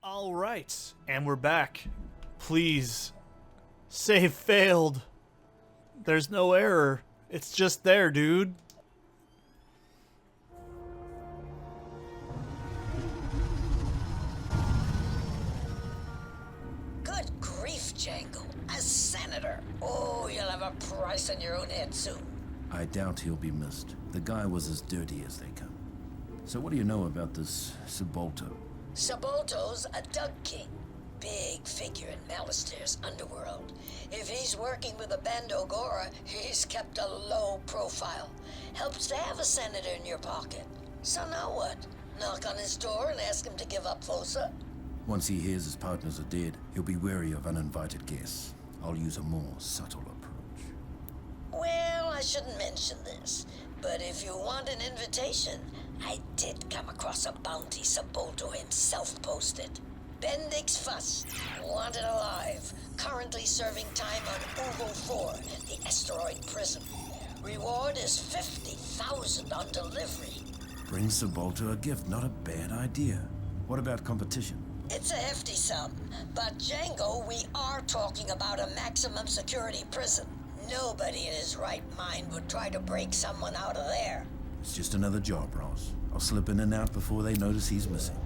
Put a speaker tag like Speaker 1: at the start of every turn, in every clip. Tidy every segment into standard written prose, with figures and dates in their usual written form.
Speaker 1: Alright, and we're back. Please. Save failed. There's no error. It's just there, dude.
Speaker 2: Good grief, Django. A senator. Oh, you'll have a price on your own head soon.
Speaker 3: I doubt he'll be missed. The guy was as dirty as they come. So what do you know about this Subalto?
Speaker 2: Subalto's a Dug King. Big figure in Malistair's underworld. If he's working with a Bandogora, he's kept a low profile. Helps to have a senator in your pocket. So now what? Knock on his door and ask him to give up Fossa?
Speaker 3: Once he hears his partners are dead, he'll be wary of uninvited guests. I'll use a more subtle approach.
Speaker 2: Well, I shouldn't mention this, but if you want an invitation, I did come across a bounty Subalto himself posted. Bendix Fuss, wanted alive, currently serving time on Uvo 4, the asteroid prison. Reward is 50,000 on delivery.
Speaker 3: Bring Subalto a gift, not a bad idea. What about competition?
Speaker 2: It's a hefty sum, but Django, we are talking about a maximum security prison. Nobody in his right mind would try to break someone out of there.
Speaker 3: It's just another job, Ross. I'll slip in and out before they notice he's missing.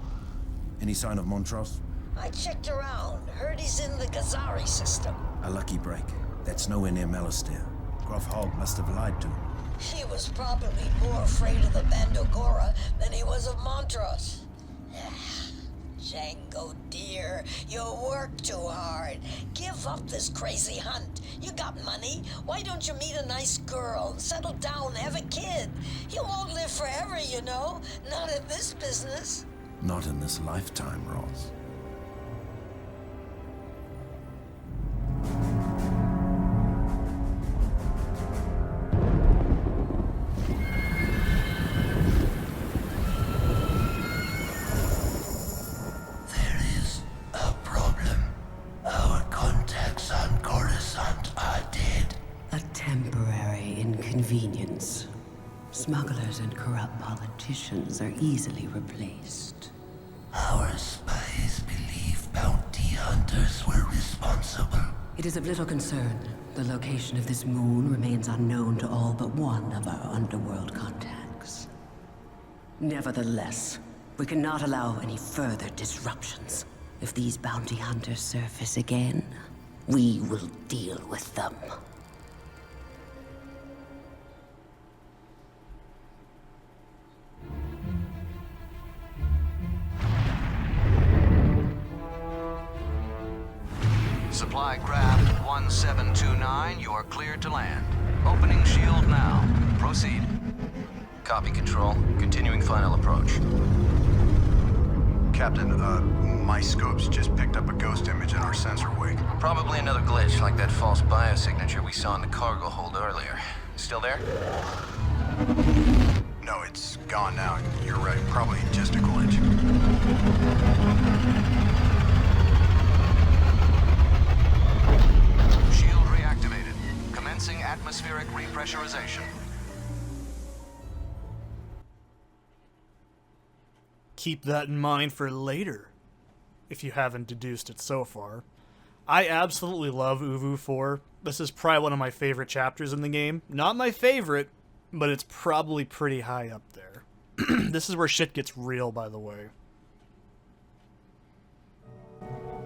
Speaker 3: Any sign of Montross?
Speaker 2: I checked around, heard he's in the Gazari system.
Speaker 3: A lucky break. That's nowhere near Malistair. Gruff Hog must have lied to him.
Speaker 2: He was probably more afraid of the Bandogora than he was of Montross. Django, dear, you work too hard. Give up this crazy hunt. You got money. Why don't you meet a nice girl, settle down, have a kid? You won't live forever, you know. Not in this business.
Speaker 3: Not in this lifetime, Ross.
Speaker 4: Inconvenience. Smugglers and corrupt politicians are easily replaced.
Speaker 5: Our spies believe bounty hunters were responsible.
Speaker 4: It is of little concern. The location of this moon remains unknown to all but one of our underworld contacts. Nevertheless, we cannot allow any further disruptions. If these bounty hunters surface again, we will deal with them.
Speaker 6: Supply craft 1729, you are cleared to land. Opening shield now. Proceed.
Speaker 7: Copy, Control. Continuing final approach.
Speaker 8: Captain, my scopes just picked up a ghost image in our sensor wake.
Speaker 7: Probably another glitch like that false biosignature we saw in the cargo hold earlier. Still there?
Speaker 8: No, it's gone now. You're right. Probably just a glitch.
Speaker 6: Shield reactivated. Commencing atmospheric repressurization.
Speaker 1: Keep that in mind for later, if you haven't deduced it so far. I absolutely love Uvu 4. This is probably one of my favorite chapters in the game. Not my favorite, but it's probably pretty high up there. This is where shit gets real, by the way.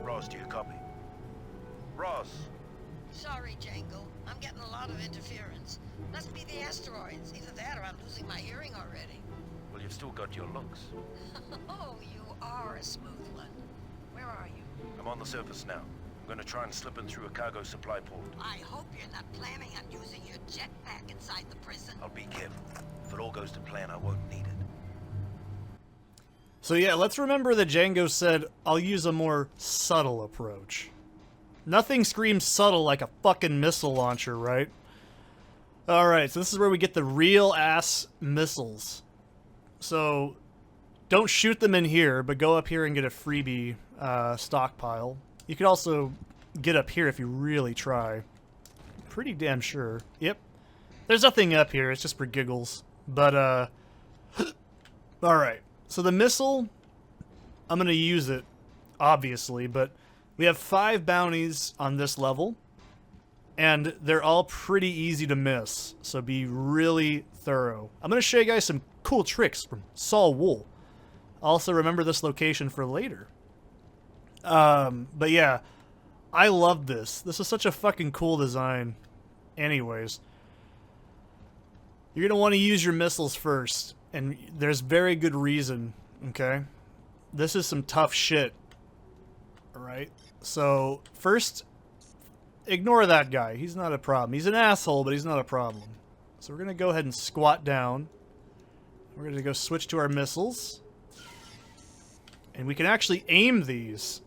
Speaker 9: Ross, do you copy? Ross!
Speaker 2: Sorry, Django. I'm getting a lot of interference. Must be the asteroids. Either that or I'm losing my hearing already.
Speaker 9: Well, you've still got your looks.
Speaker 2: Oh, you are a smooth one. Where are you?
Speaker 9: I'm on the surface now. I'm gonna try and slip in through a cargo supply port.
Speaker 2: I hope you're not planning on using your jetpack inside the prison.
Speaker 9: I'll be careful. If it all goes to plan, I won't need it.
Speaker 1: So yeah, let's remember that Django said, I'll use a more subtle approach. Nothing screams subtle like a fucking missile launcher, right? Alright, so this is where we get the real-ass missiles. So, don't shoot them in here, but go up here and get a freebie stockpile. You could also get up here if you really try. Pretty damn sure. Yep. There's nothing up here, it's just for giggles. But, alright. So the missile, I'm going to use it obviously, but we have 5 bounties on this level, and they're all pretty easy to miss, so be really thorough. I'm going to show you guys some cool tricks from Saul Wool. Also, remember this location for later. But yeah, I love this. This is such a fucking cool design. Anyways, you're going to want to use your missiles first, and there's very good reason, okay? This is some tough shit. Alright? So, first, ignore that guy. He's not a problem. He's an asshole, but he's not a problem. So we're going to go ahead and squat down. We're going to go switch to our missiles. And we can actually aim these.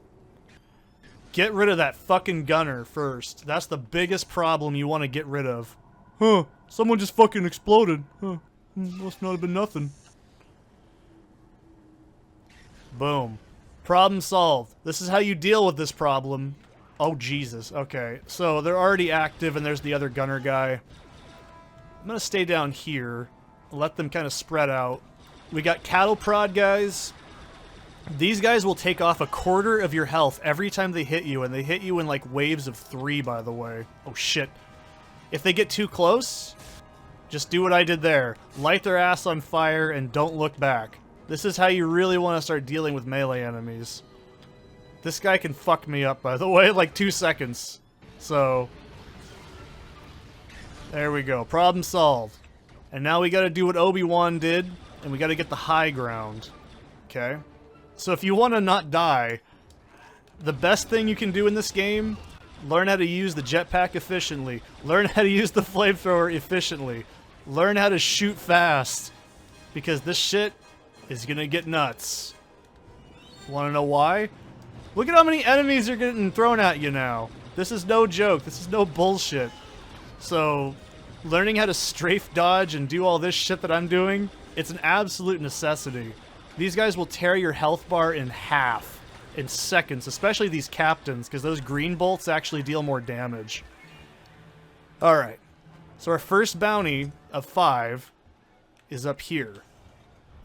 Speaker 1: Get rid of that fucking gunner first. That's the biggest problem you want to get rid of. Huh, someone just fucking exploded. Huh, must not have been nothing. Boom. Problem solved. This is how you deal with this problem. Oh, Jesus. Okay, so they're already active, and there's the other gunner guy. I'm going to stay down here. Let them kind of spread out. We got cattle prod guys. These guys will take off 1/4 of your health every time they hit you, and they hit you in, like, waves of 3, by the way. Oh, shit. If they get too close, just do what I did there. Light their ass on fire and don't look back. This is how you really want to start dealing with melee enemies. This guy can fuck me up, by the way, like 2 seconds. So, there we go. Problem solved. And now we gotta do what Obi-Wan did, and we gotta get the high ground. Okay? So if you want to not die, the best thing you can do in this game, learn how to use the jetpack efficiently. Learn how to use the flamethrower efficiently. Learn how to shoot fast. Because this shit is gonna get nuts. Wanna know why? Look at how many enemies are getting thrown at you now. This is no joke. This is no bullshit. So, learning how to strafe dodge and do all this shit that I'm doing, it's an absolute necessity. These guys will tear your health bar in half in seconds, especially these captains, because those green bolts actually deal more damage. Alright, so our first bounty of 5 is up here.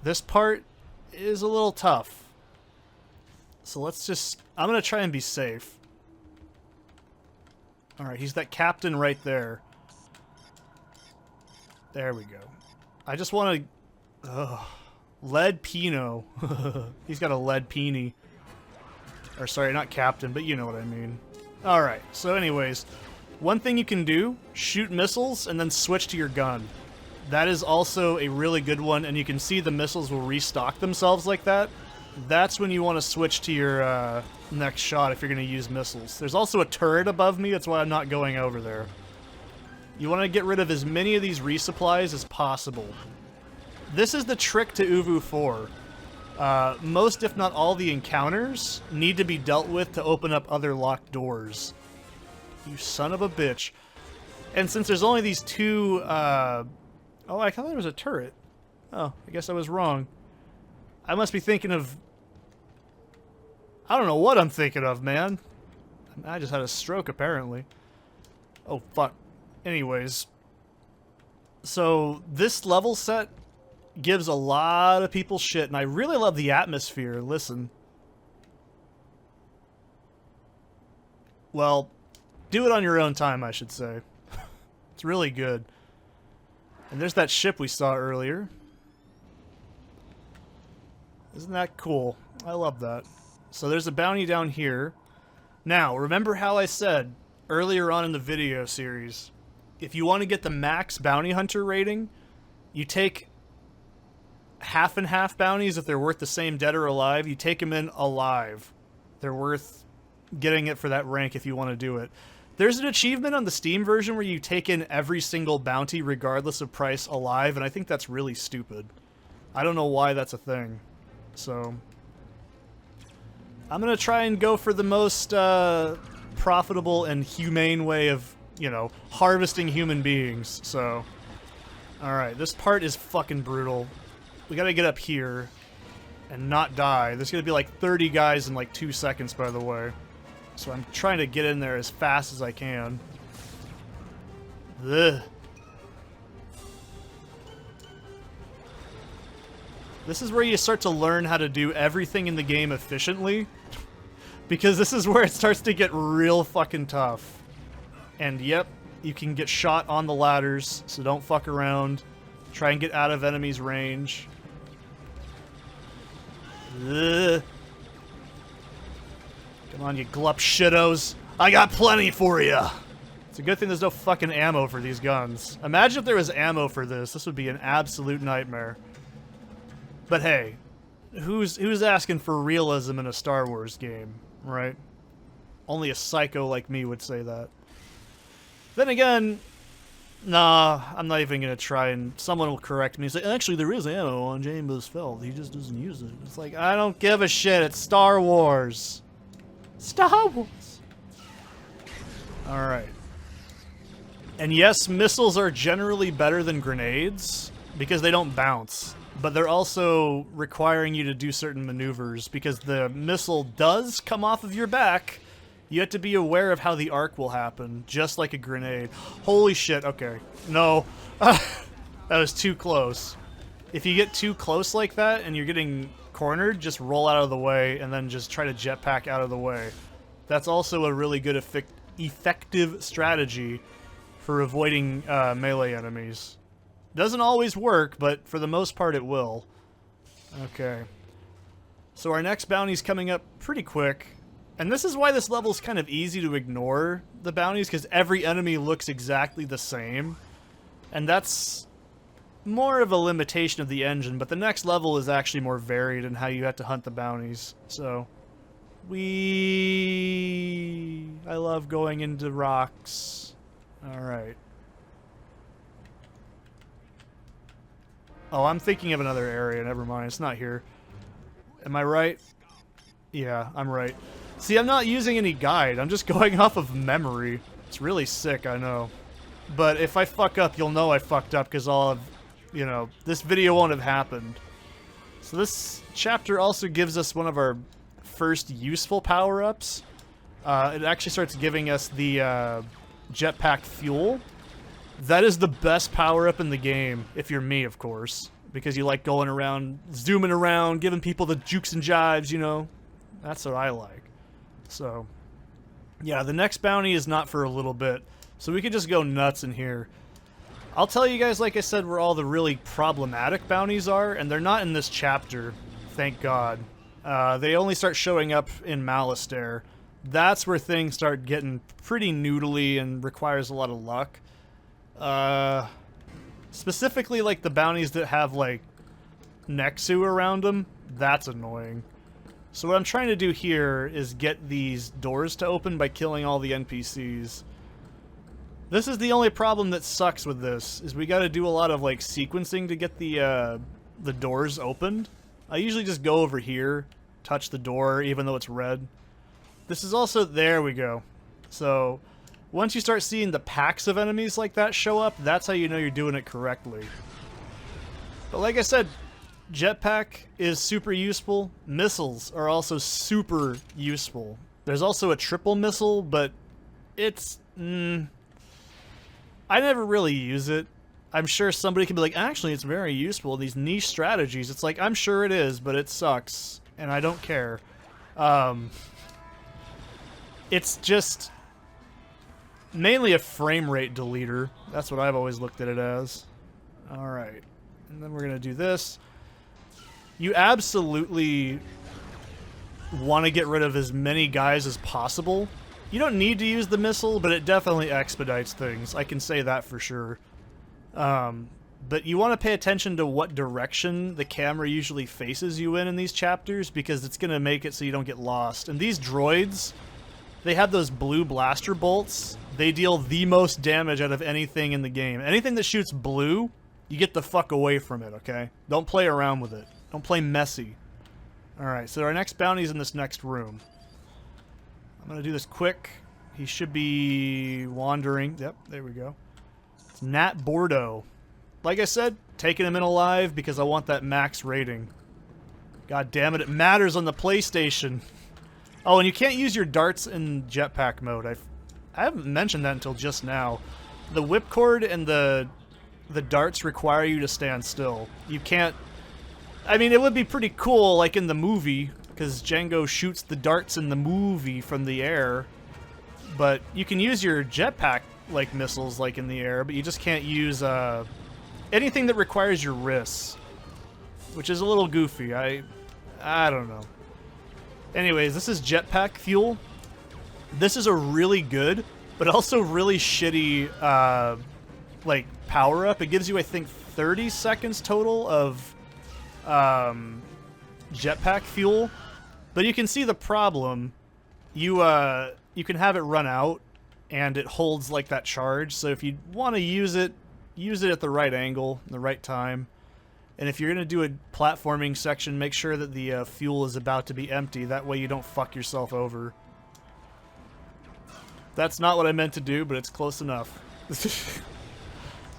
Speaker 1: This part is a little tough. So let's just... I'm going to try and be safe. Alright, he's that captain right there. There we go. I just want to... Lead Pino. He's got a lead peony. Or sorry, not captain, but you know what I mean. Alright, so anyways, one thing you can do, shoot missiles and then switch to your gun. That is also a really good one, and you can see the missiles will restock themselves like that. That's when you want to switch to your next shot if you're going to use missiles. There's also a turret above me, that's why I'm not going over there. You want to get rid of as many of these resupplies as possible. This is the trick to Uvu 4. Most, if not all, the encounters need to be dealt with to open up other locked doors. You son of a bitch. And since there's only these 2... oh, I thought there was a turret. Oh, I guess I was wrong. I must be thinking of... I don't know what I'm thinking of, man. I just had a stroke, apparently. Oh, fuck. Anyways. So, this level set gives a lot of people shit, and I really love the atmosphere. Listen. Well, do it on your own time, I should say. It's really good. And there's that ship we saw earlier. Isn't that cool? I love that. So there's a bounty down here. Now, remember how I said earlier on in the video series, if you want to get the max bounty hunter rating, you take half and half bounties if they're worth the same dead or alive. You take them in alive. They're worth getting it for that rank if you want to do it. There's an achievement on the Steam version where you take in every single bounty regardless of price alive, and I think that's really stupid. I don't know why that's a thing. So, I'm going to try and go for the most profitable and humane way of, you know, harvesting human beings. So, alright, this part is fucking brutal. We gotta get up here and not die. There's gonna be like 30 guys in like 2 seconds, by the way. So I'm trying to get in there as fast as I can. Ugh. This is where you start to learn how to do everything in the game efficiently. Because this is where it starts to get real fucking tough. And yep, you can get shot on the ladders, so don't fuck around. Try and get out of enemies' range. Ugh. Come on, you glup shittos. I got plenty for you. It's a good thing there's no fucking ammo for these guns. Imagine if there was ammo for this. This would be an absolute nightmare. But hey, who's asking for realism in a Star Wars game, right? Only a psycho like me would say that. Then again, nah, I'm not even gonna try, and someone will correct me and say, actually there is ammo on James Feld, he just doesn't use it. It's like, I don't give a shit, it's Star Wars. Star Wars! Alright. And yes, missiles are generally better than grenades, because they don't bounce. But they're also requiring you to do certain maneuvers, because the missile does come off of your back. You have to be aware of how the arc will happen, just like a grenade. Holy shit, okay. No. That was too close. If you get too close like that and you're getting cornered, just roll out of the way and then just try to jetpack out of the way. That's also a really good effective strategy for avoiding melee enemies. Doesn't always work, but for the most part it will. Okay. So our next bounty's coming up pretty quick. And this is why this level's kind of easy to ignore the bounties, because every enemy looks exactly the same. And that's more of a limitation of the engine, but the next level is actually more varied in how you have to hunt the bounties. So, I love going into rocks. Alright. Oh, I'm thinking of another area, never mind, it's not here. Am I right? Yeah, I'm right. See, I'm not using any guide, I'm just going off of memory. It's really sick, I know. But if I fuck up, you'll know I fucked up, because all of, you know, this video won't have happened. So this chapter also gives us one of our first useful power-ups. It actually starts giving us the jetpack fuel. That is the best power-up in the game, if you're me, of course. Because you like going around, zooming around, giving people the jukes and jives, you know. That's what I like. So, yeah, the next bounty is not for a little bit. So we can just go nuts in here. I'll tell you guys, like I said, where all the really problematic bounties are, and they're not in this chapter, thank God. They only start showing up in Malistaire. That's where things start getting pretty noodly and requires a lot of luck. Specifically, like, the bounties that have, like, Nexu around them, that's annoying. So what I'm trying to do here is get these doors to open by killing all the NPCs. This is the only problem that sucks with this, is we gotta do a lot of, like, sequencing to get the doors opened. I usually just go over here, touch the door, even though it's red. This is also, there we go. So, once you start seeing the packs of enemies like that show up, that's how you know you're doing it correctly. But like I said, jetpack is super useful. Missiles are also super useful. There's also a triple missile, but it's... I never really use it. I'm sure somebody can be like, actually, it's very useful. These niche strategies. It's like, I'm sure it is, but it sucks. And I don't care. It's just mainly a frame rate deleter. That's what I've always looked at it as. Alright. And then we're going to do this. You absolutely want to get rid of as many guys as possible. You don't need to use the missile, but it definitely expedites things. I can say that for sure. But you want to pay attention to what direction the camera usually faces you in these chapters, because it's going to make it so you don't get lost. And these droids, they have those blue blaster bolts. They deal the most damage out of anything in the game. Anything that shoots blue, you get the fuck away from it, okay? Don't play around with it. Don't play messy. Alright, so our next bounty's in this next room. I'm gonna do this quick. He should be wandering. Yep, there we go. It's Nat Bordeaux. Like I said, taking him in alive because I want that max rating. God damn it matters on the PlayStation. Oh, and you can't use your darts in jetpack mode. I haven't mentioned that until just now. The whipcord and the darts require you to stand still. You can't... I mean, it would be pretty cool, like in the movie, because Django shoots the darts in the movie from the air. But you can use your jetpack like missiles like in the air, but you just can't use anything that requires your wrists, which is a little goofy. I don't know. Anyways, this is jetpack fuel. This is a really good, but also really shitty like power up. It gives you, I think, 30 seconds total of jetpack fuel, but you can see the problem. You can have it run out, and it holds like that charge. So if you want to use it at the right angle, the right time. And if you're gonna do a platforming section, make sure that the fuel is about to be empty. That way you don't fuck yourself over. That's not what I meant to do, but it's close enough.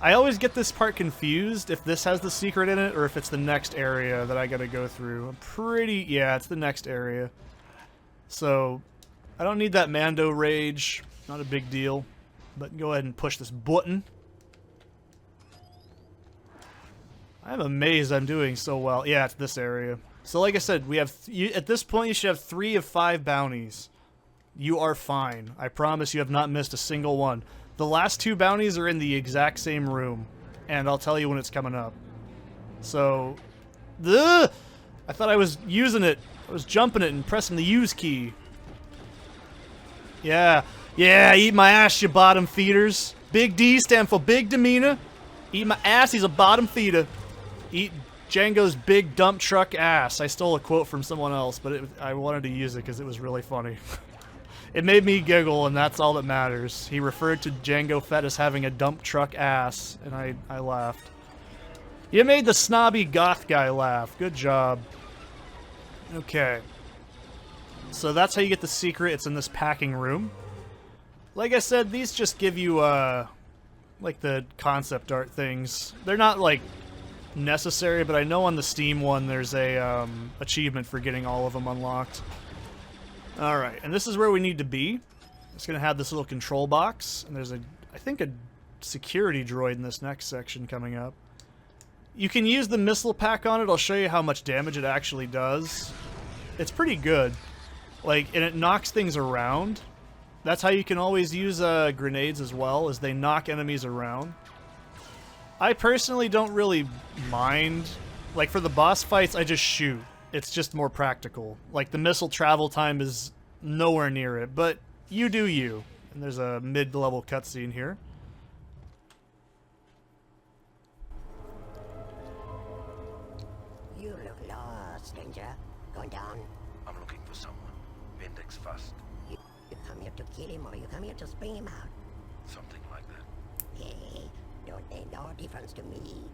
Speaker 1: I always get this part confused if this has the secret in it or if it's the next area that I gotta go through. Yeah, it's the next area. So, I don't need that Mando rage. Not a big deal. But go ahead and push this button. I'm amazed I'm doing so well. Yeah, it's this area. So like I said, we have at this point you should have 3 of 5 bounties. You are fine. I promise you have not missed a single one. The last 2 bounties are in the exact same room, and I'll tell you when it's coming up. So, I thought I was using it. I was jumping it and pressing the use key. Yeah, eat my ass, you bottom feeders. Big D stand for big demeanor. Eat my ass, he's a bottom feeder. Eat Django's big dump truck ass. I stole a quote from someone else, but I wanted to use it because it was really funny. It made me giggle, and that's all that matters. He referred to Django Fett as having a dump truck ass, and I laughed. You made the snobby goth guy laugh. Good job. Okay. So that's how you get the secret. It's in this packing room. Like I said, these just give you, like the concept art things. They're not, like, necessary, but I know on the Steam one there's a, achievement for getting all of them unlocked. Alright, and this is where we need to be. It's gonna have this little control box, and there's I think a security droid in this next section coming up. You can use the missile pack on it. I'll show you how much damage it actually does. It's pretty good. Like, and it knocks things around. That's how you can always use grenades as well, is they knock enemies around. I personally don't really mind. Like, for the boss fights, I just shoot. It's just more practical. Like, the missile travel time is nowhere near it, but you do you. And there's a mid-level cutscene here.
Speaker 10: You look lost, stranger. Going down.
Speaker 9: I'm looking for someone. Bendix first.
Speaker 10: You come here to kill him or you come here to spring him out?
Speaker 9: Something like that.
Speaker 10: Hey, don't make no difference to me.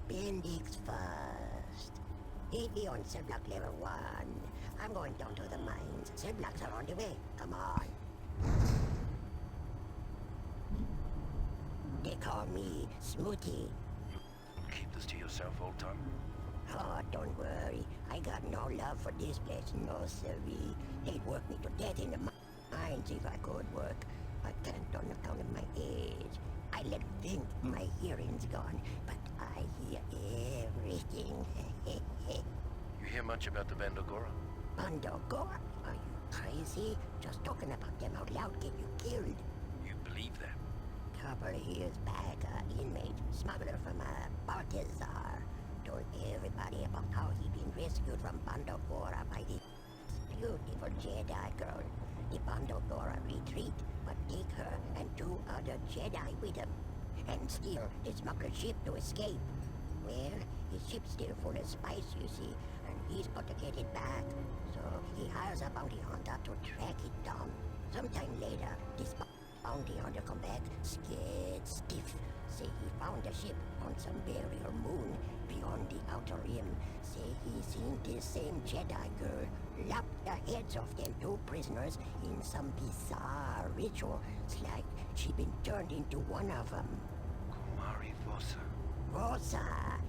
Speaker 10: Bendix first. He'd be on cell block level 1. I'm going down to the mines. Cell blocks are on the way. Come on. They call me Smoothie.
Speaker 9: Keep this to yourself, old time.
Speaker 10: Oh, don't worry. I got no love for this place, no siree. They'd work me to death in the mines if I could work. I can't on account of my age. I let think my hearing's gone, but I hear everything.
Speaker 9: You hear much about the Bandogora?
Speaker 10: Bandogora? Are you crazy? Just talking about them out loud get you killed.
Speaker 9: You believe that?
Speaker 10: Couple of years back, an inmate, smuggler from Baltazar, told everybody about how he'd been rescued from Bandogora by this beautiful Jedi girl. The Bandogora retreat, but take her and 2 other Jedi with him, and steal the smuggler's ship to escape. Well, his ship's still full of spice, you see, and he's got to get it back. So he hires a bounty hunter to track it down. Sometime later, this bounty hunter come back scared stiff. Say he found a ship on some barrier moon beyond the outer rim. Say he seen this same Jedi girl lop the heads off them 2 prisoners in some bizarre ritual. It's like she'd been turned into one of them.
Speaker 9: Kumari Vosa.
Speaker 10: Rosa,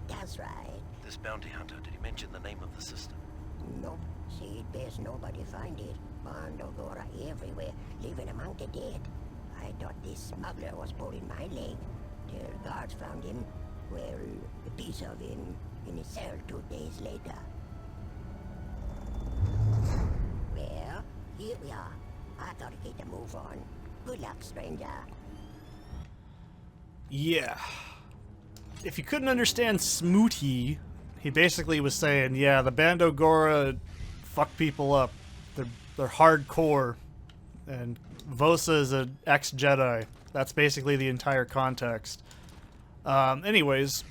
Speaker 10: that's right.
Speaker 9: This bounty hunter, did he mention the name of the system?
Speaker 10: Nope. Said best nobody find it. Bandogora everywhere, living among the dead. I thought this smuggler was pulling my leg. The guards found him, well, a piece of him, in his cell 2 days later. Here we are. I gotta get the move on. Good luck, stranger.
Speaker 1: Yeah. If you couldn't understand Smooty, he basically was saying, yeah, the Bando Gora fuck people up. They're hardcore. And Vosa is an ex-Jedi. That's basically the entire context. Anyways,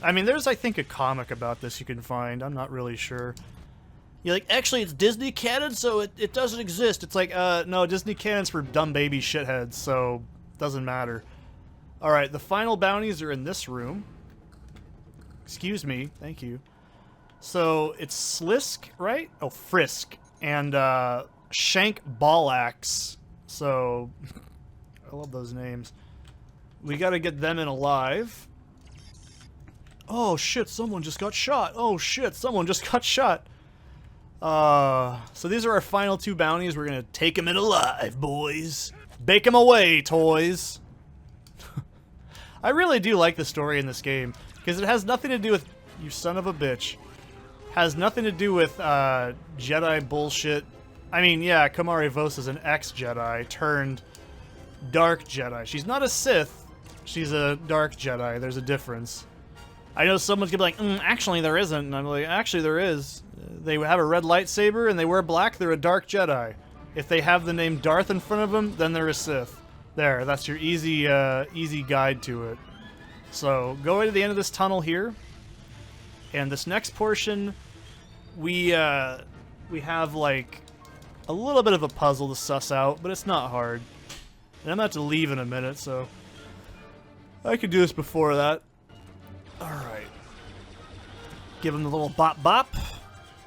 Speaker 1: I mean, there's, I think, a comic about this you can find. I'm not really sure. You're like, actually, it's Disney canon, so it doesn't exist. It's like, no, Disney canon's for dumb baby shitheads, so it doesn't matter. Alright, the final bounties are in this room. Excuse me, thank you. So, it's Slisk, right? Oh, Frisk. And, Shank Ballax. So, I love those names. We gotta get them in alive. Oh shit, someone just got shot. Oh shit, someone just got shot. So these are our final two bounties. We're gonna take them in alive, boys. Bake them away, toys. I really do like the story in this game, because it has nothing to do with... You son of a bitch. Has nothing to do with, Jedi bullshit. I mean, yeah, Kamari Vosa is an ex-Jedi turned Dark Jedi. She's not a Sith. She's a Dark Jedi. There's a difference. I know someone's gonna be like, actually there isn't. And I'm like, actually there is. They have a red lightsaber and they wear black, they're a Dark Jedi. If they have the name Darth in front of them, then they're a Sith. There, that's your easy easy guide to it. So, go into the end of this tunnel here. And this next portion, we have, like, a little bit of a puzzle to suss out, but it's not hard. And I'm about to leave in a minute, so I could do this before that. Alright. Give him the little bop bop.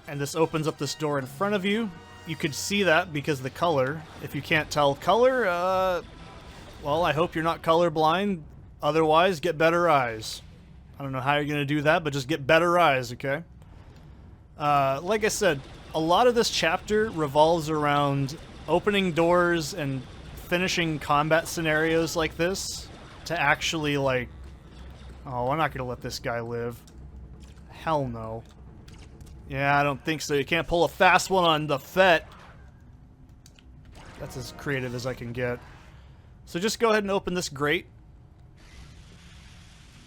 Speaker 1: And this opens up this door in front of you. You could see that because of the color. If you can't tell color, well, I hope you're not colorblind. Otherwise, get better eyes. I don't know how you're going to do that, but just get better eyes, okay? Like I said, a lot of this chapter revolves around opening doors and finishing combat scenarios like this to actually, like... Oh, I'm not going to let this guy live. Hell no. Yeah, I don't think so. You can't pull a fast one on the Fett. That's as creative as I can get. So just go ahead and open this grate.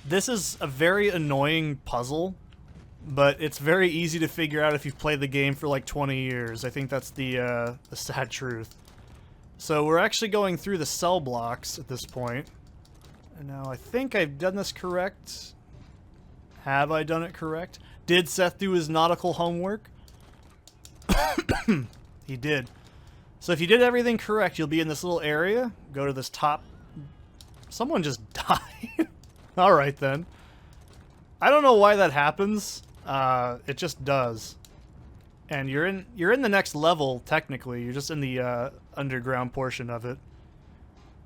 Speaker 1: This is a very annoying puzzle, but it's very easy to figure out if you've played the game for like 20 years. I think that's the sad truth. So we're actually going through the cell blocks at this point. And now I think I've done this correct. Have I done it correct? Did Seth do his nautical homework? He did. So if you did everything correct, you'll be in this little area. Go to this top... Someone just died. Alright then. I don't know why that happens. It just does. And you're in the next level, technically. You're just in the underground portion of it.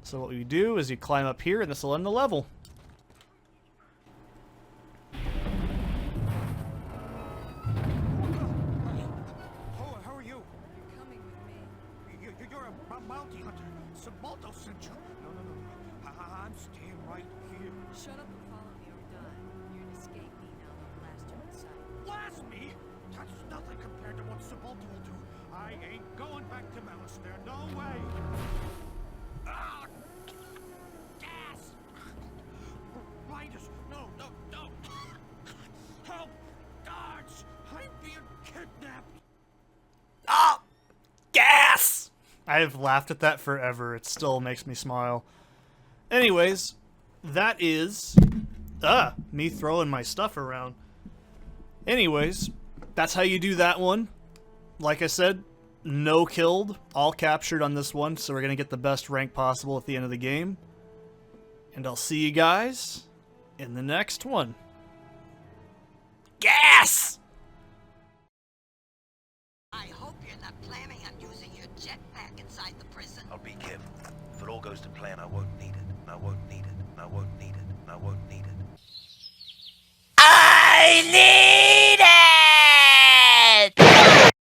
Speaker 1: So what you do is you climb up here, and this will end the level.
Speaker 11: How are you? Coming with me. You're a bounty hunter. Sabalto sent you. No. I'm staying right here.
Speaker 12: Shut up and follow me or die. You're an escape me now. I'll blast you inside.
Speaker 11: Blast me? That's nothing compared to what Sabalto will do. I ain't going back to Malice there. No way. Ah! Gas! Riders! No! Help! Guards! I'm being kidnapped!
Speaker 1: Ah! Gas! I've laughed at that forever. It still makes me smile. Anyways, that is... me throwing my stuff around. Anyways, that's how you do that one. Like I said, no killed, all captured on this one, so we're going to get the best rank possible at the end of the game. And I'll see you guys in the next one. Gas!
Speaker 2: I hope you're not planning on using your jetpack inside the prison.
Speaker 9: I'll be careful. If it all goes to plan, I won't need it. I won't need it. I won't need it. I won't need it.
Speaker 2: I need